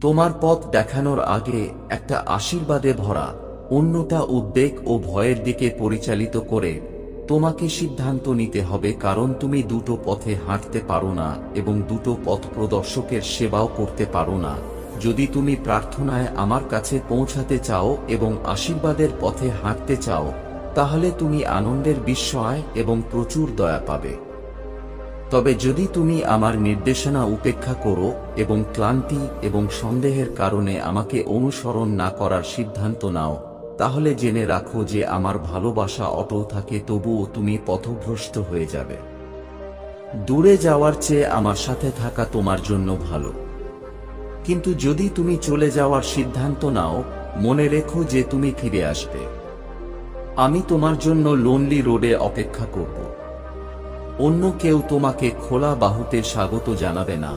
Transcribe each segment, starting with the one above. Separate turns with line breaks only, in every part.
তোমার পথ দেখানোর আগে একটা আশীর্বাদে ভরা, অন্যটা উদ্বেগ ও ভয়ের দিকে পরিচালিত করে তোমাকে সিদ্ধান্ত নিতে হবে, কারণ তুমি দুটো পথে হাঁটতে পারো না এবং দুটো পথ প্রদর্শকের সেবাও করতে পারো না। যদি তুমি প্রার্থনায় আমার কাছে পৌঁছাতে চাও এবং আশীর্বাদের পথে হাঁটতে চাও, তাহলে তুমি আনন্দের বিস্ময় এবং প্রচুর দয়া পাবে। তবে যদি তুমি আমার নির্দেশনা উপেক্ষা করো এবং ক্লান্তি এবং সন্দেহের কারণে আমাকে অনুসরণ না করার সিদ্ধান্ত নাও, তাহলে জেনে রাখো যে আমার ভালোবাসা অটল থাকে, তবুও তুমি পথভ্রষ্ট হয়ে যাবে। দূরে যাওয়ার চেয়ে আমার সাথে থাকা তোমার জন্য ভালো। কিন্তু যদি তুমি চলে যাওয়ার সিদ্ধান্ত নাও, মনে রেখো যে তুমি ফিরে আসবে। আমি তোমার জন্য লোনলি রোডে অপেক্ষা করব। অন্য কেউ তোমাকে খোলা বাহুতে স্বাগত জানাবে না,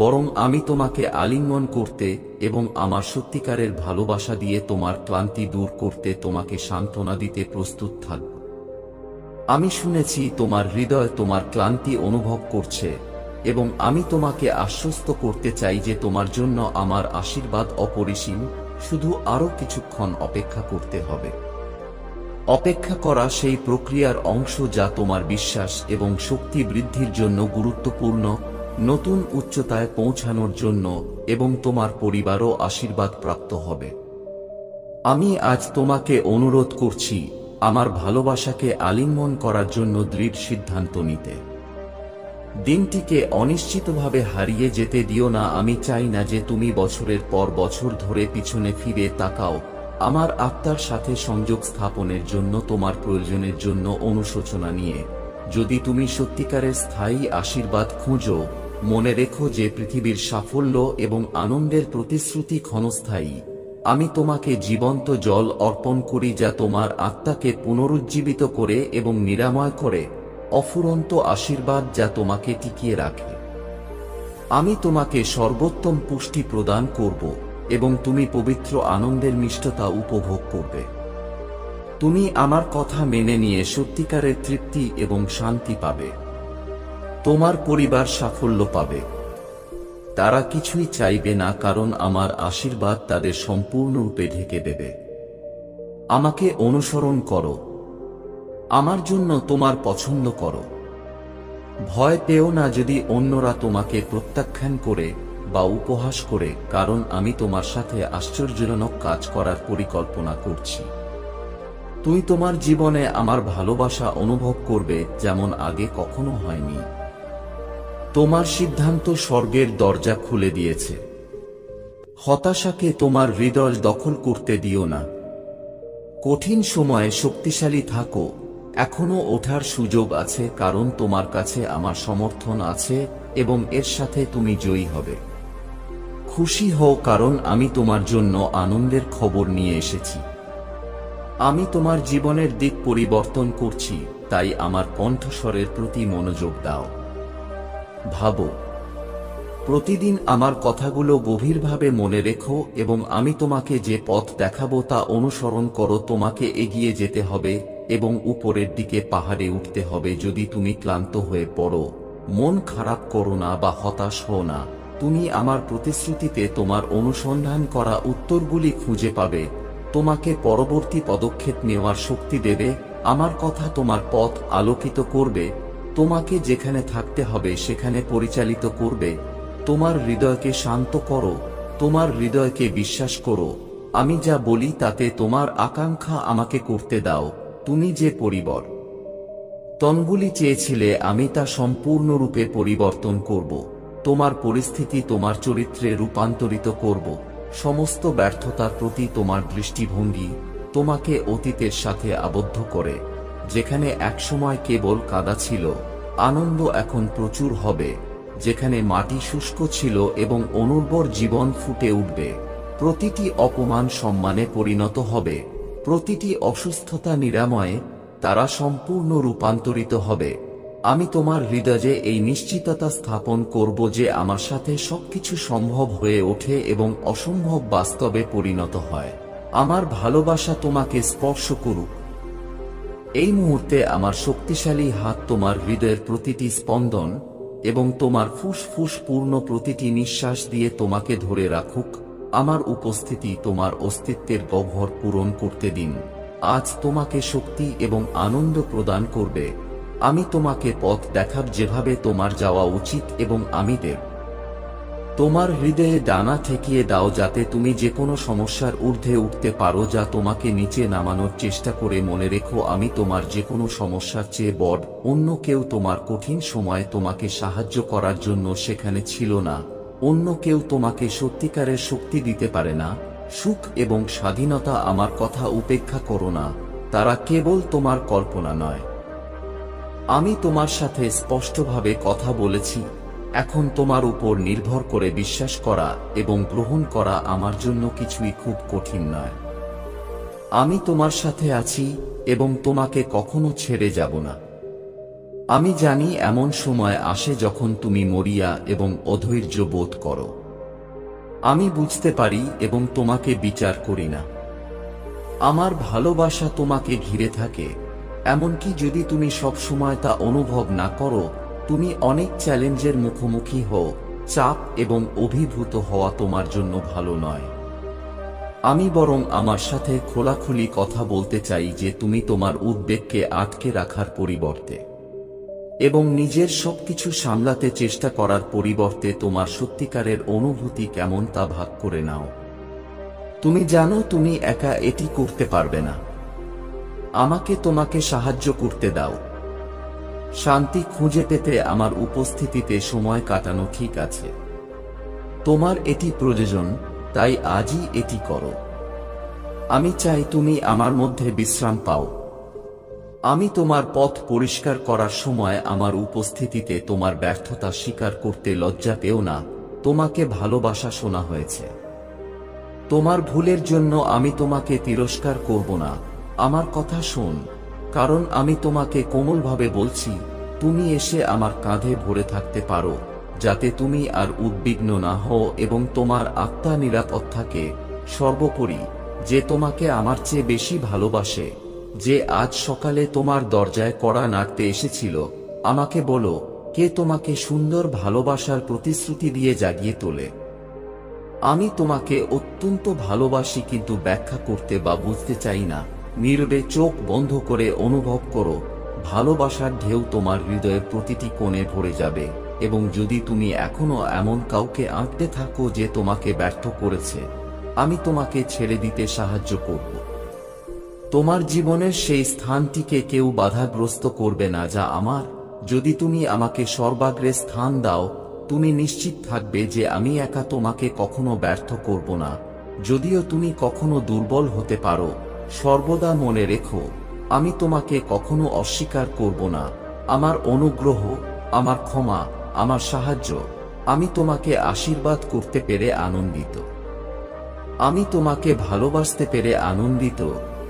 বরং আমি তোমাকে আলিঙ্গন করতে এবং আমার সত্যিকারের ভালোবাসা দিয়ে তোমার ক্লান্তি দূর করতে তোমাকে সান্ত্বনা দিতে প্রস্তুত থাকব। আমি শুনেছি তোমার হৃদয় তোমার ক্লান্তি অনুভব করছে, এবং আমি তোমাকে আশ্বস্ত করতে চাই যে তোমার জন্য আমার আশীর্বাদ অপরিসীম। শুধু আরো কিছুক্ষণ অপেক্ষা করতে হবে। অপেক্ষা করা সেই প্রক্রিয়ার অংশ যা তোমার বিশ্বাস এবং শক্তি বৃদ্ধির জন্য গুরুত্বপূর্ণ, নতুন উচ্চতায় পৌঁছানোর জন্য, এবং তোমার পরিবারও আশীর্বাদ প্রাপ্ত হবে। আমি আজ তোমাকে অনুরোধ করছি আমার ভালোবাসাকে আলিঙ্গন করার জন্য দৃঢ় সিদ্ধান্ত নিতে। দিনটিকে অনিশ্চিতভাবে হারিয়ে যেতে দিও না। আমি চাই না যে তুমি বছরের পর বছর ধরে পিছনে ফিরে তাকাও, আমার আত্মার সাথে সংযোগ স্থাপনের জন্য তোমার প্রয়োজনের জন্য অনুশোচনা নিয়ে। যদি তুমি সত্যিকারের স্থায়ী আশীর্বাদ খুঁজো, মনে রেখো যে পৃথিবীর সাফল্য এবং আনন্দের প্রতিশ্রুতি ক্ষণস্থায়ী। আমি তোমাকে জীবন্ত জল অর্পণ করি যা তোমার আত্মাকে পুনরুজ্জীবিত করে এবং নিরাময় করে, অফুরন্ত আশীর্বাদ যা তোমাকে টিকিয়ে রাখে। আমি তোমাকে সর্বোত্তম পুষ্টি প্রদান করব এবং তুমি পবিত্র আনন্দের মিষ্টতা উপভোগ করবে। তুমি আমার কথা মেনে নিয়ে সত্যিকারের তৃপ্তি এবং শান্তি পাবে। তোমার পরিবার সাফল্য পাবে। তারা কিছুই চাইবে না, কারণ আমার আশীর্বাদ তাদের সম্পূর্ণরূপে ঢেকে দেবে। আমাকে অনুসরণ করো, আমার জন্য তোমার পছন্দ করো। ভয় পেও না যদি অন্যরা তোমাকে প্রত্যাখ্যান করে বা উপহাস করে, কারণ আমি তোমার সাথে আশ্চর্যজনক কাজ করার পরিকল্পনা করছি। তুই তোমার জীবনে আমার ভালোবাসা অনুভব করবে যেমন আগে কখনো হয়নি। তোমার সিদ্ধান্ত স্বর্গের দরজা খুলে দিয়েছে। হতাশাকে তোমার হৃদয় দখল করতে দিও না। কঠিন সময়ে শক্তিশালী থাকো, এখনো ওঠার সুযোগ আছে, কারণ তোমার কাছে আমার সমর্থন আছে এবং এর সাথে তুমি জয়ী হবে। খুশি হও, কারণ আমি তোমার জন্য আনন্দের খবর নিয়ে এসেছি। আমি তোমার জীবনের দিক পরিবর্তন করছি, তাই আমার কণ্ঠস্বরের প্রতি মনোযোগ দাও। ভাবো, প্রতিদিন আমার কথাগুলো গভীরভাবে মনে রেখো এবং আমি তোমাকে যে পথ দেখাবো তা অনুসরণ করো। তোমাকে এগিয়ে যেতে হবে এবং উপরের দিকে পাহাড়ে উঠতে হবে। যদি তুমি ক্লান্ত হয়ে পড়ো, মন খারাপ করো না বা হতাশ হও না। তুমি আমার প্রতিশ্রুতিতে তোমার অনুসন্ধান করা উত্তরগুলি খুঁজে পাবে, তোমাকে পরবর্তী পদক্ষেপ নেওয়ার শক্তি দেবে। আমার কথা তোমার পথ আলোকিত করবে, তোমাকে যেখানে থাকতে হবে সেখানে পরিচালিত করবে। তোমার হৃদয়কে শান্ত করো, তোমার হৃদয়কে বিশ্বাস করো। আমি যা বলি তাতে তোমার আকাঙ্ক্ষা আমাকে করতে দাও। তুমি যে পরিবর্তনগুলি চেয়েছিলে আমি তা সম্পূর্ণরূপে পরিবর্তন করব। তোমার পরিস্থিতি তোমার চরিত্রে রূপান্তরিত করব। সমস্ত ব্যর্থতার প্রতি তোমার দৃষ্টিভঙ্গি তোমাকে অতীতের সাথে আবদ্ধ করে। যেখানে একসময় কেবল কাদা ছিল, আনন্দ এখন প্রচুর হবে। যেখানে মাটি শুষ্ক ছিল এবং অনুর্বর জীবন ফুটে উঠবে। প্রতিটি অপমান সম্মানে পরিণত হবে, প্রতিটি অসুস্থতা নিরাময়ে তারা সম্পূর্ণ রূপান্তরিত হবে। আমি তোমার হৃদয়ে এই নিশ্চিততা স্থাপন করব যে আমার সাথে সবকিছু সম্ভব হয়ে ওঠে এবং অসম্ভব বাস্তবে পরিণত হয়। আমার ভালোবাসা তোমাকে স্পর্শ করুক। এই মুহূর্তে আমার শক্তিশালী হাত তোমার হৃদয়ের প্রতিটি স্পন্দন, এবং তোমার ফুসফুস পূর্ণ প্রতিটি নিঃশ্বাস দিয়ে তোমাকে ধরে রাখুক। আমার উপস্থিতি তোমার অস্তিত্বের গহ্বর পূরণ করতে দিন। আজ তোমাকে শক্তি এবং আনন্দ প্রদান করবে। আমি তোমাকে পথ দেখাব যেভাবে তোমার যাওয়া উচিত, এবং আমি দেব। তোমার হৃদয়ে ডানা ঠেকিয়ে দাও যাতে তুমি যে কোনো সমস্যার ঊর্ধ্বে উঠতে পারো যা তোমাকে নিচে নামানোর চেষ্টা করে। মনে রেখো, আমি তোমার যে কোনো সমস্যার চেয়ে বড়। অন্য কেউ তোমার কঠিন সময়ে তোমাকে সাহায্য করার জন্য সেখানে ছিল না। অন্য কেউ তোমাকে সত্যিকারের শক্তি দিতে পারে না। সুখ এবং স্বাধীনতা আমার কথা উপেক্ষা করো না, তারা কেবল তোমার কল্পনা নয়। আমি তোমার সাথে স্পষ্টভাবে কথা বলেছি। এখন তোমার উপর নির্ভর করে বিশ্বাস করা এবং গ্রহণ করা আমার জন্য কিছুই খুব কঠিন নয়। আমি তোমার সাথে আছি এবং তোমাকে কখনো ছেড়ে যাব না। আমি জানি এমন সময় আসে যখন তুমি মরিয়া এবং অধৈর্য বোধ করো। আমি বুঝতে পারি এবং তোমাকে বিচার করি না। আমার ভালোবাসা তোমাকে ঘিরে থাকে, এমনকি যদি তুমি সব সময় তা অনুভব না করো। তুমি অনেক চ্যালেঞ্জের মুখোমুখি হও। চাপ এবং অভিভূত হওয়া তোমার জন্য ভালো নয়। আমি বরং আমার সাথে খোলাখুলি কথা বলতে চাই যে তুমি তোমার উদ্বেগকে আটকে রাখার পরিবর্তে এবং নিজের সবকিছু সামলাতে চেষ্টা করার পরিবর্তে তোমার সত্যিকারের অনুভূতি কেমন তা ভাগ করে নাও। তুমি জানো তুমি একা এটি করতে পারবে না। আমাকে তোমাকে সাহায্য করতে দাও। শান্তি খুঁজে পেতে আমার উপস্থিতিতে সময় কাটানো ঠিক আছে। তোমার এটি প্রয়োজন, তাই আজই এটি করো। আমি চাই তুমি আমার মধ্যে বিশ্রাম পাও। আমি তোমার পথ পরিষ্কার করার সময় আমার উপস্থিতিতে তোমার ব্যর্থতা স্বীকার করতে লজ্জা পেও না। তোমাকে ভালোবাসা শোনা হয়েছে। তোমার ভুলের জন্য আমি তোমাকে তিরস্কার করব না। আমার কথা শোন, কারণ আমি তোমাকে কোমলভাবে বলছি। তুমি এসে আমার কাঁধে ভরে থাকতে পারো, যাতে তুমি আর উদ্বিগ্ন না হও এবং তোমার আত্মা নিরাপদ থাকে। সর্বোপরি, যে তোমাকে আমার চেয়ে বেশি ভালোবাসে, যে আজ সকালে তোমার দরজায় কড়া নাড়তে এসেছিল, আমাকে বলো, কে তোমাকে সুন্দর ভালোবাসার প্রতিশ্রুতি দিয়ে জাগিয়ে তোলে। আমি তোমাকে অত্যন্ত ভালোবাসি, কিন্তু ব্যাখ্যা করতে বা বুঝতে চাই না। নীরবে চোখ বন্ধ করে অনুভব করো, ভালোবাসার ঢেউ তোমার হৃদয়ের প্রতিটি কোণে ভরে যাবে। এবং যদি তুমি এখনো এমন কাউকে আঁকতে থাকো যে তোমাকে ব্যর্থ করেছে, আমি তোমাকে ছেড়ে দিতে সাহায্য করব। তোমার জীবনের সেই স্থানটিকে কেউ বাধাগ্রস্ত করবে না যা আমার। যদি তুমি আমাকে সর্বাগ্রে স্থান দাও, তুমি নিশ্চিত থাকবে যে আমি একা তোমাকে কখনো ব্যর্থ করব না। যদিও তুমি কখনো দুর্বল হতে পারো, সর্বদা মনে রেখো, আমি তোমাকে কখনো অস্বীকার করব না। আমার অনুগ্রহ, আমার ক্ষমা, আমার সাহায্য, আমি তোমাকে আশীর্বাদ করতে পেরে আনন্দিত। আমি তোমাকে ভালোবাসতে পেরে আনন্দিত।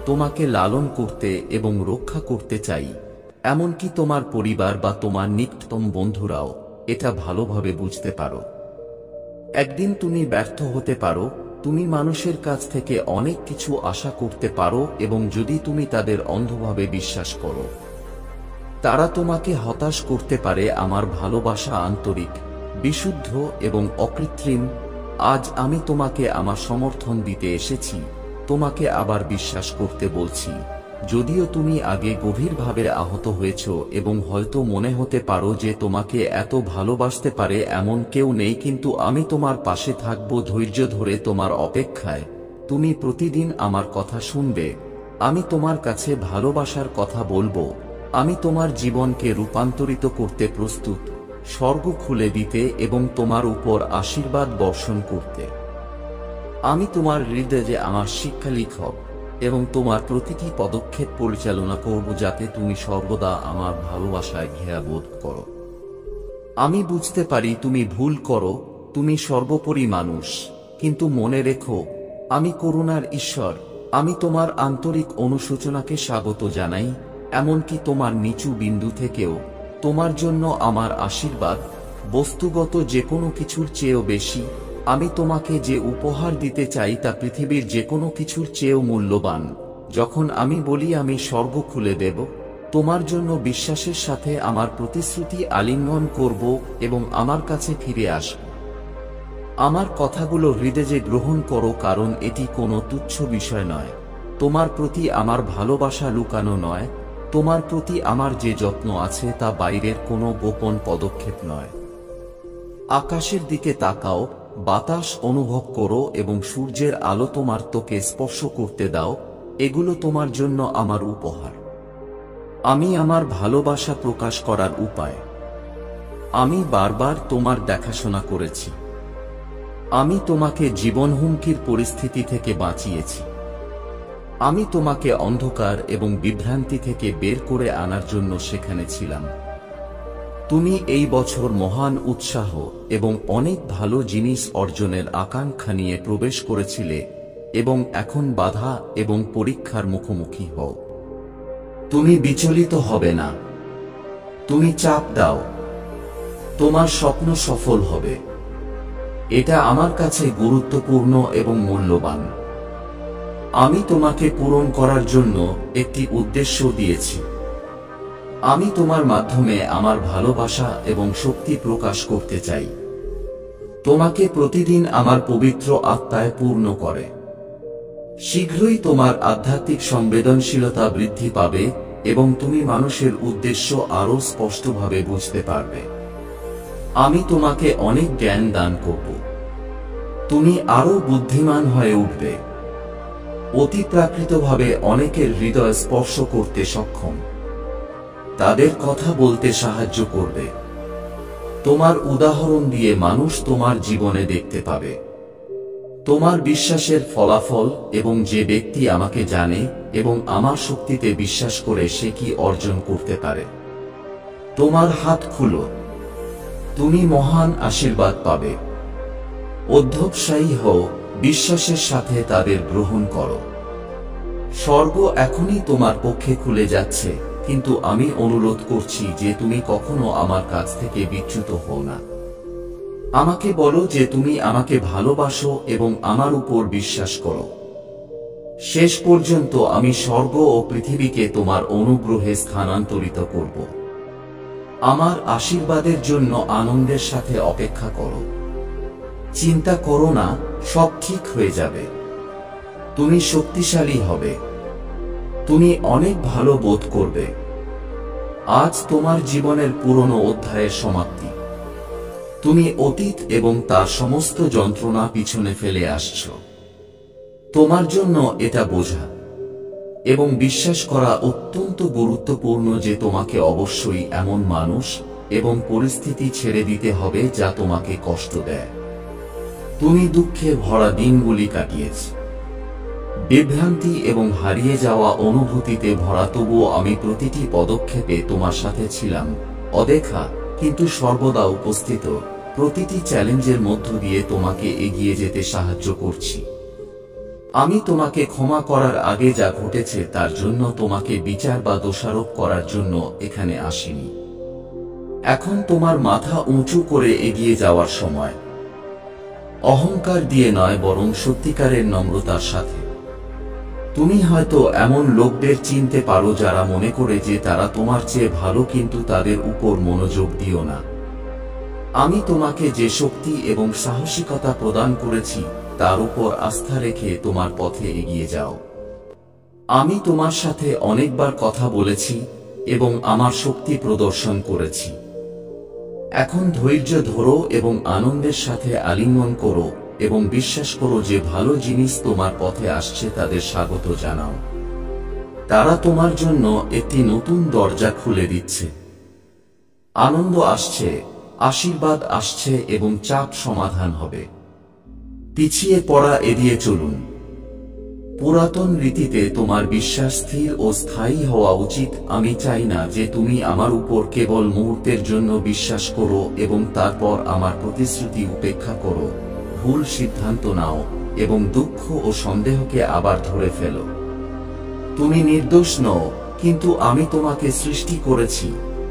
তোমাকে লালন করতে এবং রক্ষা করতে চাই। এমনকি তোমার পরিবার বা তোমার নিকটতম বন্ধুরাও এটা ভালোভাবে বুঝতে পারো। একদিন তুমি ব্যর্থ হতে পারো, তুমি মানুষের কাছ থেকে অনেক কিছু আশা করতে পারো, এবং যদি তুমি তাদের অন্ধভাবে বিশ্বাস করো, তারা তোমাকে হতাশ করতে পারে। আমার ভালোবাসা আন্তরিক, বিশুদ্ধ এবং অকৃত্রিম। আজ আমি তোমাকে আমার সমর্থন দিতে এসেছি, তোমাকে আবার বিশ্বাস করতে বলছি। যদিও তুমি আগে গভীরভাবে আহত হয়েছ এবং হয়তো মনে হতে পারো যে তোমাকে এত ভালোবাসতে পারে এমন কেউ নেই, কিন্তু আমি তোমার পাশে থাকব ধৈর্য ধরে তোমার অপেক্ষায়। তুমি প্রতিদিন আমার কথা শুনবে। আমি তোমার কাছে ভালোবাসার কথা বলবো। আমি তোমার জীবনকে রূপান্তরিত করতে প্রস্তুত, স্বর্গ খুলে দিতে এবং তোমার উপর আশীর্বাদ বর্ষণ করতে। আমি তোমার হৃদয়ে আমার শিক্ষা লিখব এবং তোমার প্রতিটি পদক্ষেপ পরিচালনা করব যাতে তুমি সর্বদা আমার ভালোবাসায় ঘেরা বোধ করো। আমি বুঝতে পারি তুমি ভুল করো, তুমি সর্বোপরি মানুষ, কিন্তু মনে রেখো, আমি করুণার ঈশ্বর। আমি তোমার আন্তরিক অনুশোচনাকে স্বাগত জানাই, এমনকি তোমার নিচু বিন্দু থেকেও। তোমার জন্য আমার আশীর্বাদ বস্তুগত যে কোনো কিছুর চেয়েও বেশি। আমি তোমাকে যে উপহার দিতে চাই তা পৃথিবীর যে কোনো কিছুর চেয়েও মূল্যবান। যখন আমি বলি আমি স্বর্গ খুলে দেব, তোমার জন্য বিশ্বাসের সাথে আমার প্রতিশ্রুতি আলিঙ্গন করব এবং আমার কাছে ফিরে আসব। আমার কথাগুলো হৃদয়ে গ্রহণ করো, কারণ এটি কোনো তুচ্ছ বিষয় নয়। তোমার প্রতি আমার ভালোবাসা লুকানো নয়, তোমার প্রতি আমার যে যত্ন আছে তা বাইরের কোনো গোপন পদক্ষেপ নয়। আকাশের দিকে তাকাও, বাতাস অনুভব করো এবং সূর্যের আলো তোমার ত্বকে স্পর্শ করতে দাও। এগুলো তোমার জন্য আমার উপহার। আমি আমার ভালোবাসা প্রকাশ করার উপায়। আমি বারবার তোমার দেখাশোনা করেছি। আমি তোমাকে জীবন হুমকির পরিস্থিতি থেকে বাঁচিয়েছি। আমি তোমাকে অন্ধকার এবং বিভ্রান্তি থেকে বের করে আনার জন্য সেখানে ছিলাম। তুমি এই বছর মহান উৎসাহ এবং অনেক ভালো জিনিস অর্জনের আকাঙ্ক্ষা নিয়ে প্রবেশ করেছিলে এবং এখন বাধা এবং পরীক্ষার মুখোমুখি হও। তুমি বিচলিত হবে না। তুমি চাপ দাও। তোমার স্বপ্ন সফল হবে। এটা আমার কাছে গুরুত্বপূর্ণ এবং মূল্যবান। আমি তোমাকে পূরণ করার জন্য একটি উদ্দেশ্য দিয়েছি। আমি তোমার মাধ্যমে আমার ভালোবাসা এবং শক্তি প্রকাশ করতে চাই। তোমাকে প্রতিদিন আমার পবিত্র আত্মায় পূর্ণ করে। শীঘ্রই তোমার আধ্যাত্মিক সংবেদনশীলতা বৃদ্ধি পাবে এবং তুমি মানুষের উদ্দেশ্য আরও স্পষ্টভাবে বুঝতে পারবে। আমি তোমাকে অনেক জ্ঞান দান করব। তুমি আরও বুদ্ধিমান হয়ে উঠবে। অতিপ্রাকৃতভাবে অনেকের হৃদয় স্পর্শ করতে সক্ষম। তাদের কথা বলতে সাহায্য করবে। তোমার উদাহরণ দিয়ে মানুষ তোমার জীবনে দেখতে পাবে তোমার বিশ্বাসের ফলাফল এবং যে ব্যক্তি আমাকে জানে এবং আমার শক্তিতে বিশ্বাস করে সে কি অর্জন করতে পারে। তোমার হাত খুলো। তুমি মহান আশীর্বাদ পাবে। অধ্যবসায়ী হও, বিশ্বাসের সাথে তাদের গ্রহণ করো। স্বর্গ এখনই তোমার পক্ষে খুলে যাচ্ছে, কিন্তু আমি অনুরোধ করছি যে তুমি কখনো আমার কাছ থেকে বিচ্যুত হও না। আমাকে বলো যে তুমি আমাকে ভালোবাসো এবং আমার উপর বিশ্বাস করো। শেষ পর্যন্ত আমি স্বর্গ ও পৃথিবীকে তোমার অনুগ্রহে স্থানান্তরিত করব। আমার আশীর্বাদের জন্য আনন্দের সাথে অপেক্ষা করো। চিন্তা করো না, সব ঠিক হয়ে যাবে। তুমি শক্তিশালী হবে। তুমি অনেক ভালো বোধ করবে। আজ তোমার জীবনের পুরনো অধ্যায়ের সমাপ্তি। তুমি অতীত এবং তার সমস্ত যন্ত্রণা পিছনে ফেলে আসছ। তোমার জন্য এটা বোঝা এবং বিশ্বাস করা অত্যন্ত গুরুত্বপূর্ণ যে তোমাকে অবশ্যই এমন মানুষ এবং পরিস্থিতি ছেড়ে দিতে হবে যা তোমাকে কষ্ট দেয়। তুমি দুঃখে ভরা দিনগুলি কাটিয়েছ, বিভ্রান্তি এবং হারিয়ে যাওয়া অনুভূতিতে ভরা, তবুও আমি প্রতিটি পদক্ষেপে তোমার সাথে ছিলাম, অদেখা কিন্তু সর্বদা উপস্থিত। প্রতিটি চ্যালেঞ্জের মধ্য দিয়ে তোমাকে এগিয়ে যেতে সাহায্য করছি। আমি তোমাকে ক্ষমা করার আগে যা ঘটেছে তার জন্য তোমাকে বিচার বা দোষারোপ করার জন্য এখানে আসিনি। এখন তোমার মাথা উঁচু করে এগিয়ে যাওয়ার সময়। অহংকার দিয়ে নয়, বরং সত্যিকারের নম্রতার সাথে। তুমি হয়তো এমন লোকদের চিনতে পারো যারা মনে করে যে তারা তোমার চেয়ে ভালো, কিন্তু তাদের উপর মনোযোগ দিও না। আমি তোমাকে যে শক্তি এবং সাহসিকতা প্রদান করেছি তার উপর আস্থা রেখে তোমার পথে এগিয়ে যাও। আমি তোমার সাথে অনেকবার কথা বলেছি এবং আমার শক্তি প্রদর্শন করেছি। এখন ধৈর্য ধরো এবং আনন্দের সাথে আলিঙ্গন করো এবং বিশ্বাস করো যে ভালো জিনিস তোমার পথে আসছে। তাদের স্বাগত জানাও। তারা তোমার জন্য একটি নতুন দরজা খুলে দিচ্ছে। আনন্দ আসছে, আশীর্বাদ আসছে এবং চাপ সমাধান হবে। পিছিয়ে পড়া এড়িয়ে চলুন। পুরাতন রীতিতে তোমার বিশ্বাস স্থির ও স্থায়ী হওয়া উচিত। আমি চাই না যে তুমি আমার উপর কেবল মুহূর্তের জন্য বিশ্বাস করো এবং তারপর আমার প্রতিশ্রুতি উপেক্ষা করো, ভুল সিদ্ধান্ত নাও এবং দুঃখ ও সন্দেহকে আবার ধরে ফেলো। তুমি নির্দোষ নও, কিন্তু আমি তোমাকে সৃষ্টি করেছি,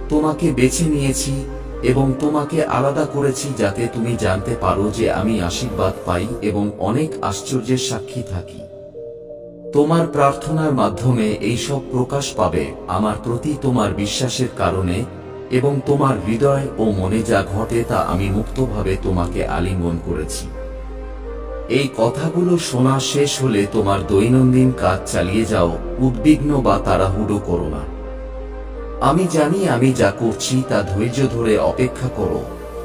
তোমাকে বেছে নিয়েছি এবং তোমাকে আলাদা করেছি যাতে তুমি জানতে পারো যে আমি আশীর্বাদ পাই এবং অনেক আশ্চর্যের সাক্ষী থাকি। তোমার প্রার্থনার মাধ্যমে এই সব প্রকাশ পাবে আমার প্রতি তোমার বিশ্বাসের কারণে, এবং তোমার হৃদয় ও মনে যা ঘটে তা আমি মুক্তভাবে তোমাকে আলিঙ্গন করেছি। এই কথাগুলো শোনা শেষ হলে তোমার দৈনন্দিন কাজ চালিয়ে যাও, উদ্বিগ্ন বা তাড়াহুড়ো করো না। আমি জানি আমি যা করছি তা ধৈর্য ধরে অপেক্ষা করো।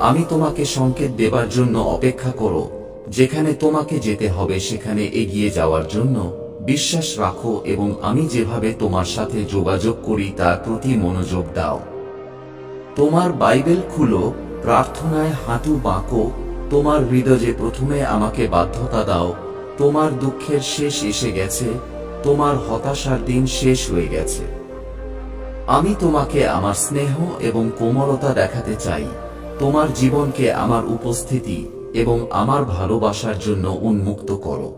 আমি তোমাকে সংকেত দেবার জন্য অপেক্ষা করো, যেখানে তোমাকে যেতে হবে সেখানে এগিয়ে যাওয়ার জন্য বিশ্বাস রাখো, এবং আমি যেভাবে তোমার সাথে যোগাযোগ করি তার প্রতি মনোযোগ দাও। তোমার বাইবেল খুলো, প্রার্থনায় হাঁটু বাঁকো, তোমার হৃদয়ে প্রথমে আমাকে বাধ্যতা দাও। তোমার দুঃখের শেষ এসে গেছে, তোমার হতাশার দিন শেষ হয়ে গেছে। আমি তোমাকে আমার স্নেহ এবং কোমলতা দেখাতে চাই। তোমার জীবনকে আমার উপস্থিতি এবং আমার ভালোবাসার জন্য উন্মুক্ত করো।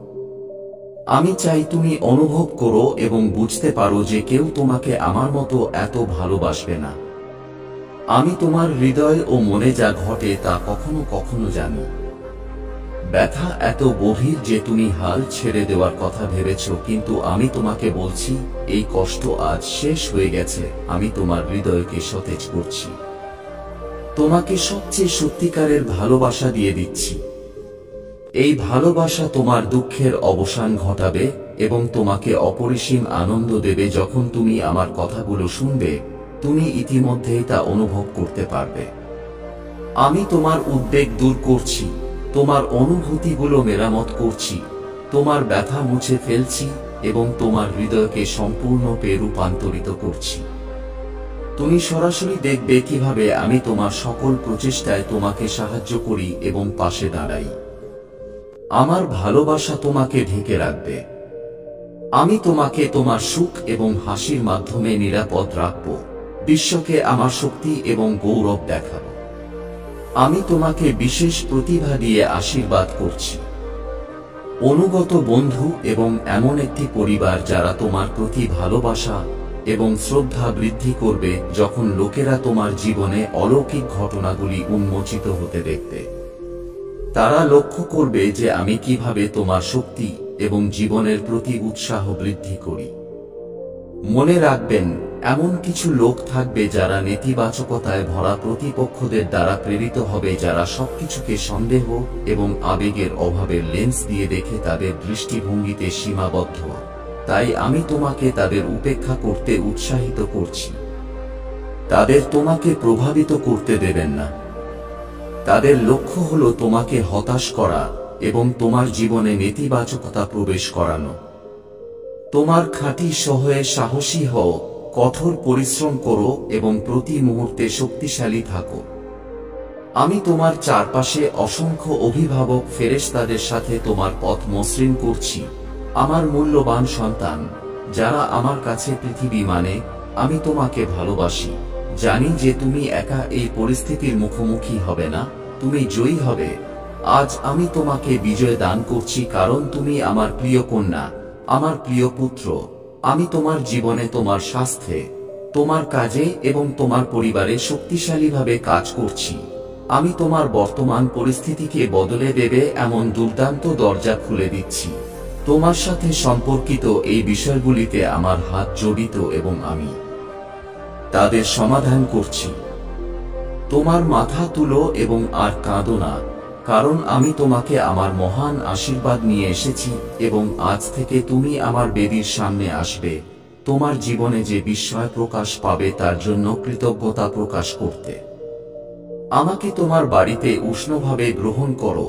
আমি চাই তুমি অনুভব করো এবং বুঝতে পারো যে কেউ তোমাকে আমার মতো এত ভালোবাসবে না। আমি তোমার হৃদয় ও মনে যা ঘটে তা কখনো কখনো জানি। ব্যথা এত গভীর যে তুমি হাল ছেড়ে দেওয়ার কথা ভেবেছ, কিন্তু আমি তোমাকে বলছি এই কষ্ট আজ শেষ হয়ে গেছে। আমি তোমার হৃদয়কে সতেজ করছি, তোমাকে সবচেয়ে সত্যিকারের ভালোবাসা দিয়ে দিচ্ছি। এই ভালোবাসা তোমার দুঃখের অবসান ঘটাবে এবং তোমাকে অপরিসীম আনন্দ দেবে। যখন তুমি আমার কথাগুলো শুনবে, তুমি ইতিমধ্যেই তা অনুভব করতে পারবে। আমি তোমার উদ্বেগ দূর করছি, তোমার অনুভূতিগুলো মেরামত করছি, তোমার ব্যথা মুছে ফেলছি এবং তোমার হৃদয়কে সম্পূর্ণরূপে রূপান্তরিত করছি। তুমি সরাসরি দেখবে কিভাবে আমি তোমার সকল প্রচেষ্টায় তোমাকে সাহায্য করি এবং পাশে দাঁড়াই। আমার ভালোবাসা তোমাকে ঢেকে রাখবে। আমি তোমাকে তোমার সুখ এবং হাসির মাধ্যমে নিরাপদ রাখব, বিশ্বকে আমার শক্তি এবং গৌরব দেখাব। আমি তোমাকে বিশেষ প্রতিভা দিয়ে আশীর্বাদ করছি। অনুগত বন্ধু এবং এমন একটি পরিবার যারা তোমার প্রতি ভালোবাসা এবং শ্রদ্ধা বৃদ্ধি করবে। যখন লোকেরা তোমার জীবনে অলৌকিক ঘটনাগুলি উন্মোচিত হতে দেখবে, তারা লক্ষ্য করবে যে আমি কিভাবে তোমার শক্তি এবং জীবনের প্রতি উৎসাহ বৃদ্ধি করি। মনে রাখবেন, এমন কিছু লোক থাকবে যারা নেতিবাচকতায় ভরা প্রতিপক্ষদের দ্বারা প্রেরিত হবে, যারা সবকিছুকে সন্দেহ এবং আবেগের অভাবের লেন্স দিয়ে দেখে তাদের দৃষ্টিভঙ্গিতে সীমাবদ্ধ। তাই আমি তোমাকে তাদের উপেক্ষা করতে উৎসাহিত করছি। তাদের তোমাকে প্রভাবিত করতে দেবেন না। তাদের লক্ষ্য হলো তোমাকে হতাশ করা এবং তোমার জীবনে নেতিবাচকতা প্রবেশ করানো। তোমার খাঁটি হয়ে সাহসী হও, কঠোর পরিশ্রম করো এবং প্রতি মুহূর্তে শক্তিশালী থাকো। আমি তোমার চারপাশে অসংখ্য অভিভাবক ফেরেশতাদের সাথে তোমার পথ মসৃণ করছি। আমার মূল্যবান সন্তান, যারা আমার কাছে পৃথিবী মানে, আমি তোমাকে ভালোবাসি। জানি যে তুমি একা এই পরিস্থিতির মুখোমুখি হবে না, তুমি জয়ী হবে। আজ আমি তোমাকে বিজয় দান করছি, কারণ তুমি আমার প্রিয় কন্যা, আমার প্রিয় পুত্র। আমি তোমার জীবনে, তোমার স্বাস্থ্যে, তোমার কাজে এবং তোমার পরিবারে শক্তিশালীভাবে কাজ করছি। আমি তোমার বর্তমান পরিস্থিতিকে বদলে দেবে এমন দুর্দান্ত দরজা খুলে দিচ্ছি। তোমার সাথে সম্পর্কিত এই বিষয়গুলিতে আমার হাত জড়িত এবং আমি তাদের সমাধান করছি। তোমার মাথা তুলো এবং আর কাঁদো না, কারণ আমি তোমাকে আমার মহান আশীর্বাদ নিয়ে এসেছি এবং আজ থেকে তুমি আমার বেদির সামনে আসবে, তোমার জীবনে যে বিস্ময় প্রকাশ পাবে তার জন্য কৃতজ্ঞতা প্রকাশ করতে। আমাকে তোমার বাড়িতে উষ্ণভাবে গ্রহণ করো,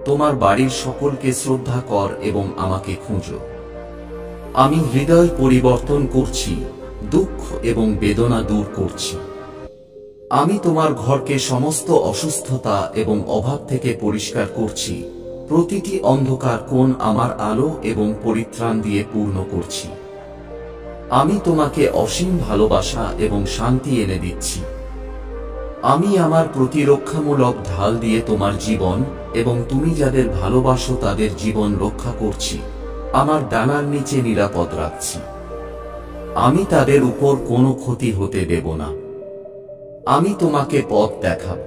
তোমার বাড়ির সকলকে শ্রদ্ধা কর এবং আমাকে খুঁজো। আমি হৃদয় পরিবর্তন করছি, দুঃখ এবং বেদনা দূর করছি। আমি তোমার ঘরকে সমস্ত অসুস্থতা এবং অভাব থেকে পরিষ্কার করছি। প্রতিটি অন্ধকার কোণ আমার আলো এবং পরিত্রাণ দিয়ে পূর্ণ করছি। আমি তোমাকে অসীম ভালোবাসা এবং শান্তি এনে দিচ্ছি। আমি আমার প্রতিরক্ষামূলক ঢাল দিয়ে তোমার জীবন এবং তুমি যাদের ভালোবাসো তাদের জীবন রক্ষা করছি। আমার ডানার নিচে নিরাপদ রাখছি। আমি তাদের উপর কোনো ক্ষতি হতে দেব না। আমি তোমাকে পথ দেখাব।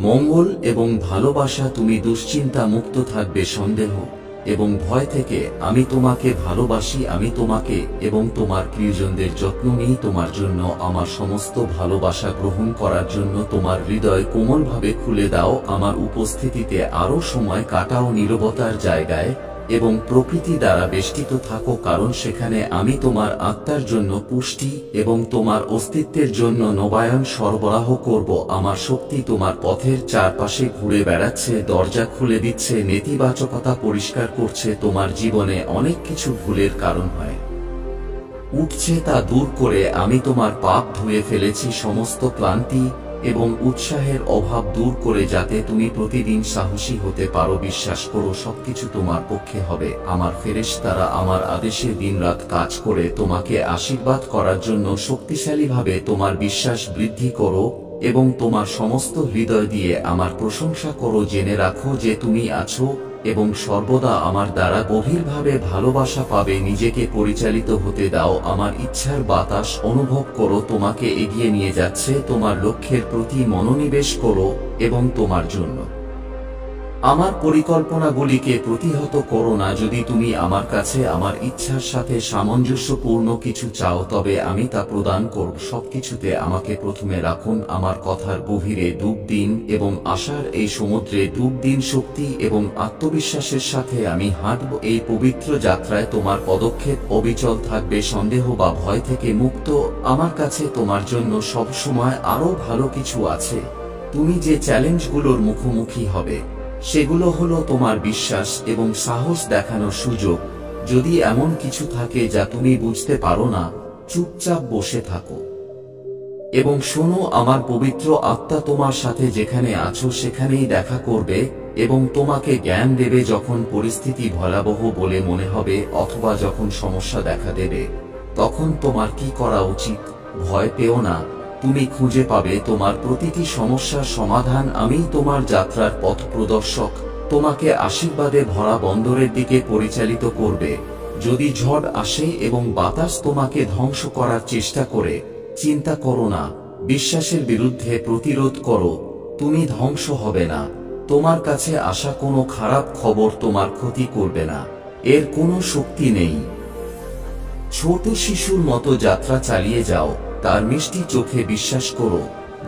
মঙ্গল এবং ভালোবাসা, তুমি দুশ্চিন্তা মুক্ত থাকবে, সন্দেহ, এবং ভয় থেকে আমি তোমাকে ভালোবাসি। আমি তোমাকে এবং তোমার প্রিয়জনদের যত্ন নিই। তোমার জন্য আমার সমস্ত ভালোবাসা গ্রহণ করার জন্য তোমার হৃদয় কোমলভাবে খুলে দাও। আমার উপস্থিতিতে আরো সময় কাটাও নীরবতার জায়গায় এবং প্রকৃতি দ্বারা বেষ্টিত থাকো, কারণ সেখানে আমি তোমার আত্মার জন্য পুষ্টি এবং তোমার অস্তিত্বের জন্য নবায়ন সরবরাহ করব। আমার শক্তি তোমার পথের চারপাশে ঘুরে বেড়াচ্ছে, দরজা খুলে দিচ্ছে, নেতিবাচকতা পরিষ্কার করছে। তোমার জীবনে অনেক কিছু ভুলের কারণ হয় উঠছে, তা দূর করে আমি তোমার পাপ ধুয়ে ফেলেছি। সমস্ত ক্লান্তি এবং উৎসাহের অভাব দূর করে যাতে তুমি প্রতিদিন সাহসী হতে পারো। বিশ্বাস করো, সবকিছু তোমার পক্ষে হবে। আমার ফেরেশতারা আমার আদেশে দিনরাত কাজ করে তোমাকে আশীর্বাদ করার জন্য শক্তিশালীভাবে। তোমার বিশ্বাস বৃদ্ধি করো এবং তোমার সমস্ত হৃদয় দিয়ে আমার প্রশংসা করো। জেনে রাখো যে তুমি আছো এবং সর্বদা আমার দ্বারা গভীরভাবে ভালোবাসা পাবে। নিজেকে পরিচালিত হতে দাও, আমার ইচ্ছার বাতাস অনুভব করো তোমাকে এগিয়ে নিয়ে যাচ্ছে। তোমার লক্ষ্যের প্রতি মনোনিবেশ করো এবং তোমার জন্য আমার পরিকল্পনাগুলিকে প্রতিহত করো না। যদি তুমি আমার কাছে আমার ইচ্ছার সাথে সামঞ্জস্যপূর্ণ কিছু চাও, তবে আমি তা প্রদান করব। সবকিছুতে আমাকে প্রথমে রাখুন। আমার কথার গভীরে ডুব দিন এবং আশার এই সমুদ্রে ডুব দিন। শক্তি এবং আত্মবিশ্বাসের সাথে আমি হাঁটব এই পবিত্র যাত্রায়। তোমার পদক্ষেপ অবিচল থাকবে, সন্দেহ বা ভয় থেকে মুক্ত। আমার কাছে তোমার জন্য সব সময় আরো ভালো কিছু আছে। তুমি যে চ্যালেঞ্জগুলোর মুখোমুখি হবে সেগুলো হলো তোমার বিশ্বাস এবং সাহস দেখানোর সুযোগ। যদি এমন কিছু থাকে যা তুমি বুঝতে পারো না, চুপচাপ বসে থাকো এবং শোনো। আমার পবিত্র আত্মা তোমার সাথে যেখানে আছো সেখানেই দেখা করবে এবং তোমাকে জ্ঞান দেবে যখন পরিস্থিতি ভয়াবহ বলে মনে হবে অথবা যখন সমস্যা দেখা দেবে। তখন তোমার কি করা উচিত? ভয় পেও না, তুমি খুঁজে পাবে তোমার প্রতিটি সমস্যার সমাধান। আমি তোমার যাত্রার পথ প্রদর্শক, তোমাকে আশীর্বাদে ভরা বন্দরের দিকে পরিচালিত করবে। যদি ঝড় আসে এবং বাতাস তোমাকে ধ্বংস করার চেষ্টা করে, চিন্তা করো না, বিশ্বাসের বিরুদ্ধে প্রতিরোধ করো। তুমি ধ্বংস হবে না। তোমার কাছে আসা কোনো খারাপ খবর তোমার ক্ষতি করবে না, এর কোনো শক্তি নেই। ছোট শিশুর মতো যাত্রা চালিয়ে যাও, তার মিষ্টি চোখে বিশ্বাস করো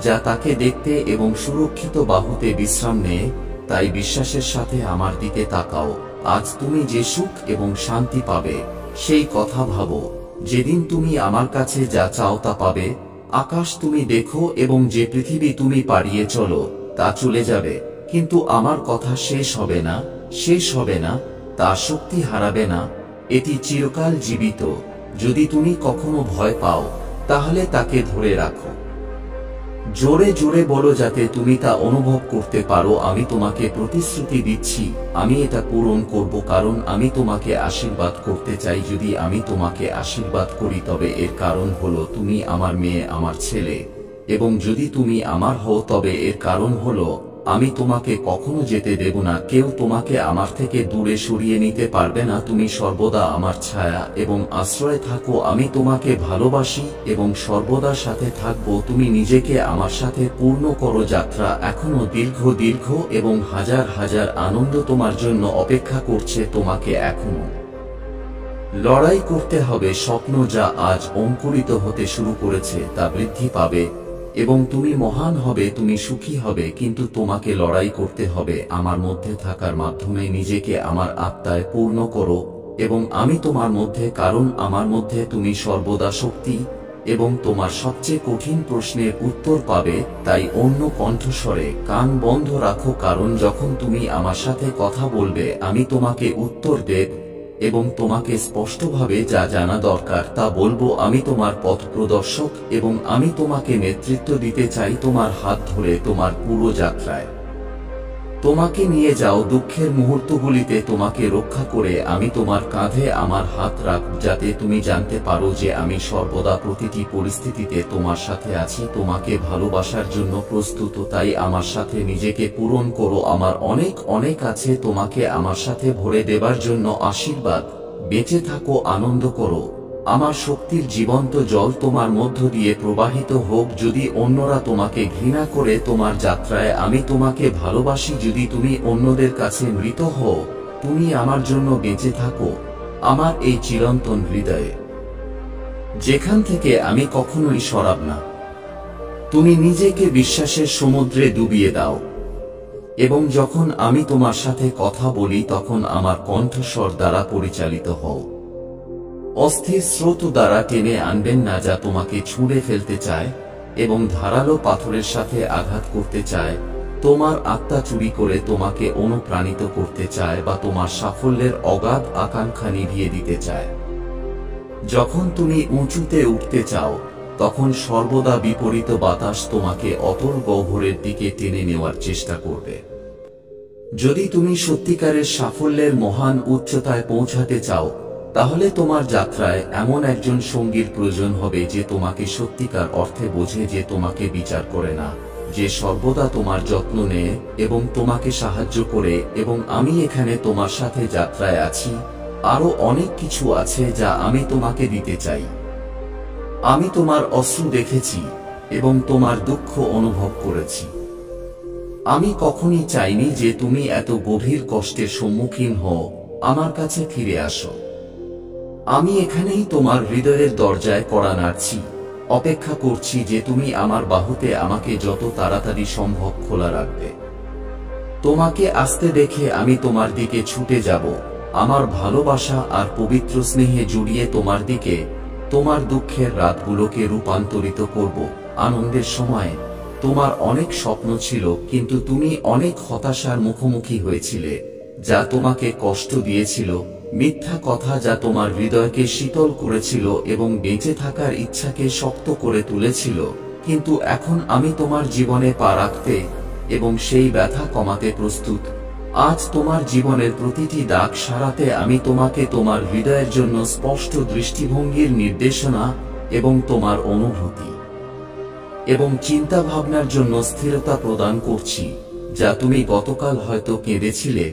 যা তাকে দেখতে এবং সুরক্ষিত বাহুতে বিশ্রাম নেয়। তাই বিশ্বাসের সাথে আমার দিকে তাকাও। আজ তুমি যে সুখ এবং শান্তি পাবে সেই কথা ভাবো। যেদিন তুমি আমার কাছে যা চাও তা পাবে। আকাশ তুমি দেখো এবং যে পৃথিবী তুমি পাড়িয়ে চলো তা চলে যাবে, কিন্তু আমার কথা শেষ হবে না, শেষ হবে না, তা শক্তি হারাবে না, এটি চিরকাল জীবিত। যদি তুমি কখনো ভয় পাও তাহলে তাকে ধরে রাখো, জোরে জোরে বলো যাতে তুমি তা অনুভব করতে পারো। আমি তোমাকে প্রতিশ্রুতি দিচ্ছি, আমি এটা পূরণ করব, কারণ আমি তোমাকে আশীর্বাদ করতে চাই। যদি আমি তোমাকে আশীর্বাদ করি তবে এর কারণ হলো তুমি আমার মেয়ে, আমার ছেলে, এবং যদি তুমি আমার হও তবে এর কারণ হলো আমি তোমাকে কখনো যেতে দেব না। কেউ তোমাকে আমার থেকে দূরে সরিয়ে নিতে পারবে না। তুমি সর্বদা আমার ছায়া এবং আশ্রয়ে থাকো। আমি তোমাকে ভালোবাসি এবং সর্বদা সাথে থাকবো। তুমি নিজেকে আমার সাথে পূর্ণ করো। যাত্রা এখনো দীর্ঘ দীর্ঘ এবং হাজার হাজার আনন্দ তোমার জন্য অপেক্ষা করছে। তোমাকে এখনো লড়াই করতে হবে। স্বপ্ন যা আজ অঙ্কুরিত হতে শুরু করেছে তা বৃদ্ধি পাবে এবং তুমি মহান হবে, তুমি সুখী হবে, কিন্তু তোমাকে লড়াই করতে হবে আমার মধ্যে থাকার মাধ্যমে। নিজেকে আমার আত্মায় পূর্ণ করো এবং আমি তোমার মধ্যে, কারণ আমার মধ্যে তুমি সর্বদা শক্তি এবং তোমার সবচেয়ে কঠিন প্রশ্নের উত্তর পাবে। তাই অন্য কণ্ঠস্বরে কান বন্ধ রাখো, কারণ যখন তুমি আমার সাথে কথা বলবে আমি তোমাকে উত্তর দেব এবং তোমাকে স্পষ্টভাবে যা জানা দরকার তা বলবো। আমি তোমার পথ প্রদর্শক এবং আমি তোমাকে নেতৃত্ব দিতে চাই তোমার হাত ধরে তোমার পুরো যাত্রায়। তোমাকে নিয়ে যাও দুঃখের মুহূর্তগুলিতে তোমাকে রক্ষা করে। আমি তোমার কাঁধে আমার হাত রাখব যাতে তুমি জানতে পারো যে আমি সর্বদা প্রতিটি পরিস্থিতিতে তোমার সাথে আছি, তোমাকে ভালোবাসার জন্য প্রস্তুত। তাই আমার সাথে নিজেকে পূরণ করো। আমার অনেক অনেক আছে তোমাকে আমার সাথে ভরে দেবার জন্য। আশীর্বাদ, বেঁচে থাকো, আনন্দ করো। আমার শক্তির জীবন্ত জল তোমার মধ্য দিয়ে প্রবাহিত হোক। যদি অন্যরা তোমাকে ঘৃণা করে তোমার যাত্রায় আমি তোমাকে ভালোবাসি। যদি তুমি অন্যদের কাছে মৃত হও তুমি আমার জন্য বেঁচে থাকো আমার এই চিরন্তন হৃদয়ে, যেখান থেকে আমি কখনোই সরাব না। তুমি নিজেকে বিশ্বাসের সমুদ্রে ডুবিয়ে দাও, এবং যখন আমি তোমার সাথে কথা বলি তখন আমার কণ্ঠস্বর দ্বারা পরিচালিত হও। অস্থির স্রোত দ্বারা টেনে আনবেন না যা তোমাকে ছুঁড়ে ফেলতে চায় এবং ধারালো পাথরের সাথে আঘাত করতে চায়, তোমার আত্মা চুরি করে তোমাকে অনুপ্রাণিত করতে চায় বা তোমার সাফল্যের অগাধ আকাঙ্ক্ষা নিভিয়ে দিতে চায়। যখন তুমি উঁচুতে উঠতে চাও তখন সর্বদা বিপরীত বাতাস তোমাকে অতল গহ্বরের দিকে টেনে নেওয়ার চেষ্টা করবে। যদি তুমি সত্যিকারের সাফল্যের মহান উচ্চতায় পৌঁছাতে চাও তাহলে তোমার যাত্রায় এমন একজন সঙ্গীর প্রয়োজন হবে যে তোমাকে সত্যিকার অর্থে বোঝে, যে তোমাকে বিচার করে না, যে সর্বদা তোমার যত্ন নেয় এবং তোমাকে সাহায্য করে। এবং আমি এখানে তোমার সাথে যাত্রায় আছি। আরো অনেক কিছু আছে যা আমি তোমাকে দিতে চাই। আমি তোমার অশ্রু দেখেছি এবং তোমার দুঃখ অনুভব করেছি। আমি কখনই চাইনি যে তুমি এত গভীর কষ্টের সম্মুখীন হও। আমার কাছে ফিরে আসো। আমি এখানেই তোমার হৃদয়ের দরজায় কড়া নাড়ছি, অপেক্ষা করছি যে তুমি আমার বাহুতে আমাকে যত তাড়াতাড়ি সম্ভব খোলা রাখবে। তোমাকে আসতে দেখে আমি তোমার দিকে ছুটে যাব, আমার ভালোবাসা আর পবিত্র স্নেহে জড়িয়ে তোমার দিকে। তোমার দুঃখের রাতগুলোকে রূপান্তরিত করব আনন্দের সময়। তোমার অনেক স্বপ্ন ছিল কিন্তু তুমি অনেক হতাশার মুখোমুখি হয়েছিলে যা তোমাকে কষ্ট দিয়েছিল, মিথ্যা কথা যা তোমার হৃদয়কে শীতল করেছিল এবং বেঁচে থাকার ইচ্ছাকে শক্ত করে তুলেছিল। কিন্তু এখন আমি তোমার জীবনে পা রাখতে এবং সেই ব্যথা কমাতে প্রস্তুত। আজ তোমার জীবনের প্রতিটি দাগ সারাতে আমি তোমাকে তোমার হৃদয়ের জন্য স্পষ্ট দৃষ্টিভঙ্গির নির্দেশনা এবং তোমার অনুভূতি এবং চিন্তা ভাবনার জন্য স্থিরতা প্রদান করছি, যা তুমি গতকাল হয়তো কেঁদেছিলে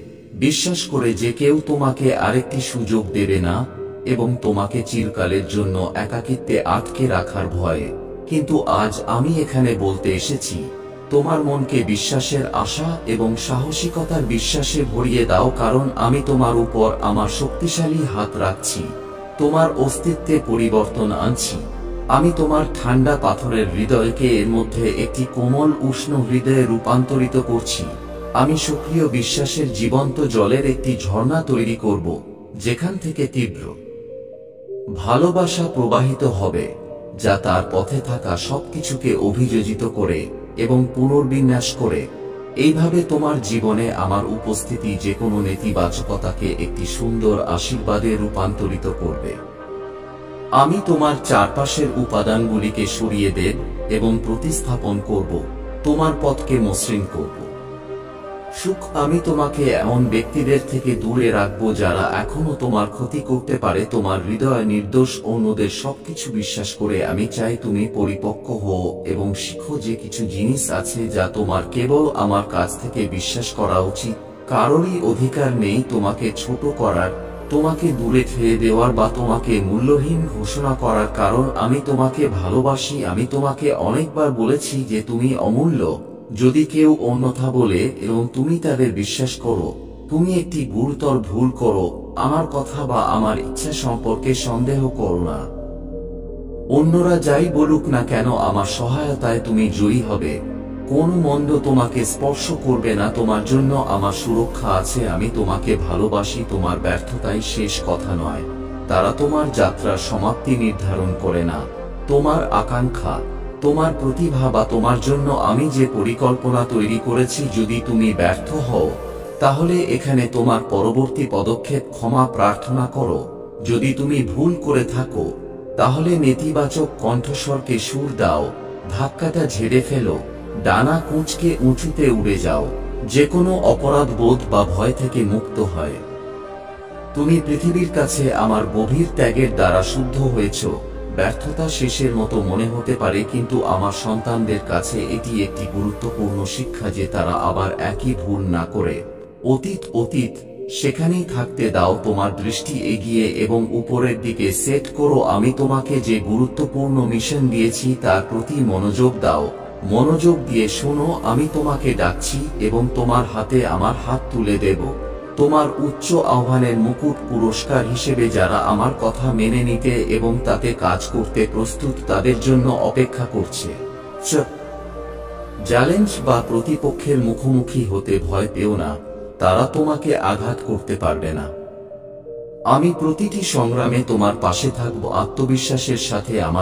বিশ্বাস করে যে কেউ তোমাকে আরেকটি সুযোগ দেবে না এবং তোমাকে চিরকালের জন্য একাকিত্বে আটকে রাখার ভয়ে। কিন্তু আজ আমি এখানে বলতে এসেছি, তোমার মনকে বিশ্বাসের আশা এবং সাহসিকতার বিশ্বাসে ভরিয়ে দাও, কারণ আমি তোমার উপর আমার শক্তিশালী হাত রাখছি, তোমার অস্তিত্বে পরিবর্তন আনছি। আমি তোমার ঠান্ডা পাথরের হৃদয়কে এর মধ্যে একটি কোমল উষ্ণ হৃদয়ে রূপান্তরিত করছি। আমি সক্রিয় বিশ্বাসের জীবন্ত জলের একটি ঝর্ণা তৈরি করব, যেখান থেকে তীব্র ভালোবাসা প্রবাহিত হবে, যা তার পথে থাকা সবকিছুকে অভিযোজিত করে এবং পুনর্বিন্যাস করে। এইভাবে তোমার জীবনে আমার উপস্থিতি যে কোনো নেতিবাচকতাকে একটি সুন্দর আশীর্বাদে রূপান্তরিত করবে। আমি তোমার চারপাশের উপাদানগুলিকে সরিয়ে দেব এবং প্রতিস্থাপন করব, তোমার পথকে মসৃণ করব। সুখ আমি তোমাকে এমন ব্যক্তিদের থেকে দূরে রাখবো যারা এখনো তোমার ক্ষতি করতে পারে। তোমার হৃদয় নির্দোষ, অন্যদের সবকিছু বিশ্বাস করে। আমি চাই তুমি পরিপক্ক হও এবং শিখো যে কিছু জিনিস আছে যা তোমার কেবল আমার কাছ থেকে বিশ্বাস করা উচিত। কারোরই অধিকার নেই তোমাকে ছোট করার, তোমাকে দূরে ঠেলে দেওয়ার বা তোমাকে মূল্যহীন ঘোষণা করার, কারণ আমি তোমাকে ভালোবাসি। আমি তোমাকে অনেকবার বলেছি যে তুমি অমূল্য। যদি কেউ অন্যথা বলে এবং তুমি তাদের বিশ্বাস করো, তুমি একটি গুরুতর ভুল করো। আমার কথা বা আমার ইচ্ছা সম্পর্কে সন্দেহ করো না। অন্যরা যাই বলুক না কেন, আমার সহায়তায় তুমি জয়ী হবে। কোন মন্দ তোমাকে স্পর্শ করবে না। তোমার জন্য আমার সুরক্ষা আছে। আমি তোমাকে ভালোবাসি। তোমার ব্যর্থতাই শেষ কথা নয়, তারা তোমার যাত্রার সমাপ্তি নির্ধারণ করে না। তোমার আকাঙ্ক্ষা, তোমার প্রতিভা বা তোমার জন্য আমি যে পরিকল্পনা তৈরি করেছি, যদি তুমি ব্যর্থ হও তাহলে এখানে তোমার পরবর্তী পদক্ষেপ ক্ষমা প্রার্থনা করো। যদি তুমি ভুল করে থাকো তাহলে নেতিবাচক কণ্ঠস্বরকে সুর দাও, ধাক্কাটা ঝেড়ে ফেলো, ডানা কুঁচকে উঁচুতে উড়ে যাও। যে কোনো অপরাধ বোধ বা ভয় থেকে মুক্ত হয়। তুমি পৃথিবীর কাছে আমার গভীর ত্যাগের দ্বারা শুদ্ধ হয়েছ। ব্যর্থতা শেষের মতো মনে হতে পারে, কিন্তু আমার সন্তানদের কাছে এটি একটি গুরুত্বপূর্ণ শিক্ষা যে তারা আবার একই ভুল না করে। অতীত অতীত, সেখানেই থাকতে দাও। তোমার দৃষ্টি এগিয়ে এবং উপরের দিকে সেট করো। আমি তোমাকে যে গুরুত্বপূর্ণ মিশন দিয়েছি তার প্রতি মনোযোগ দাও। মনোযোগ দিয়ে শোনো, আমি তোমাকে ডাকছি এবং তোমার হাতে আমার হাত তুলে দেব। তোমার উচ্চ আহ্বানের মুকুট পুরস্কার হিসেবে যারা আমার কথা মেনে নিতে এবং তাতে কাজ করতে প্রস্তুত তাদের জন্য অপেক্ষা করছে। চ্যালেঞ্জ বা প্রতিপক্ষের মুখোমুখি হতে ভয় পেও না, তারা তোমাকে আঘাত করতে পারবে না। আমি প্রতিটি সংগ্রামে তোমার পাশে থাকব আত্মবিশ্বাসের সাথে। আমার